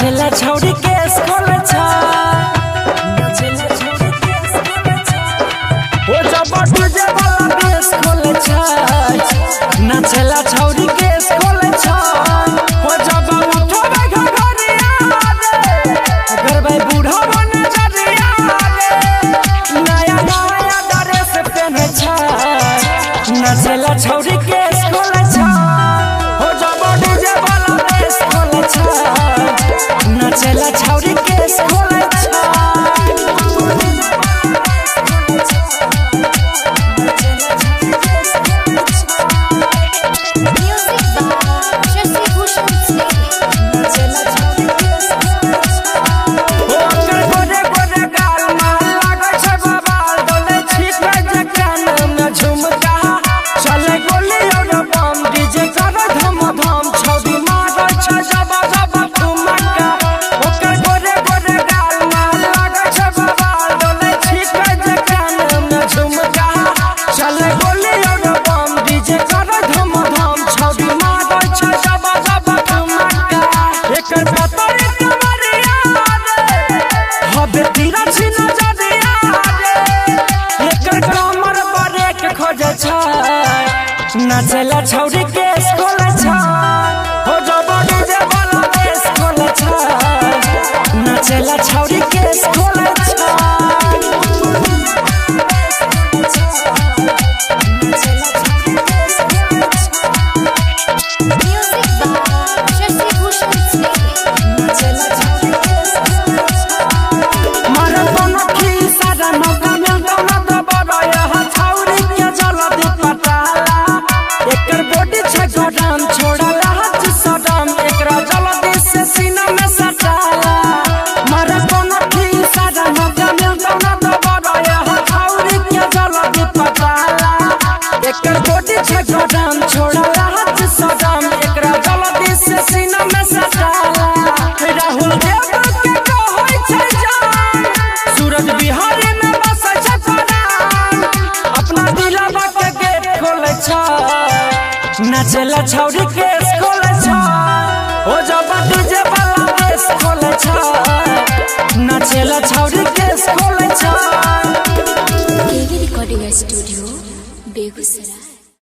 नाचेला छौरी केस खोले छ नाचेला छौरी केस खोले छ ओ जब डीजे वाला बेस खोले छ नाचेला छौरी केस खोले छ ओ जब उठोबे घघरिया रे गरबै बूढ़ा बन जरिया रे नया नया ड्रेस पहने छ नाचेला छौरी केस खोले छ ओ जब डीजे वाला बेस खोले छ नाचेला छौरी केस खोले छ नाचेला छौरी केस खोले छ हो जब डीजे वाला बेस खोले छ नाचेला छौरी केस खोले छ नाचेला छौरी केस खोले छ ओ जब डीजे वाला बेस खोले छ नाचेला छौरी केस खोले छ। Recording studio Begusarai.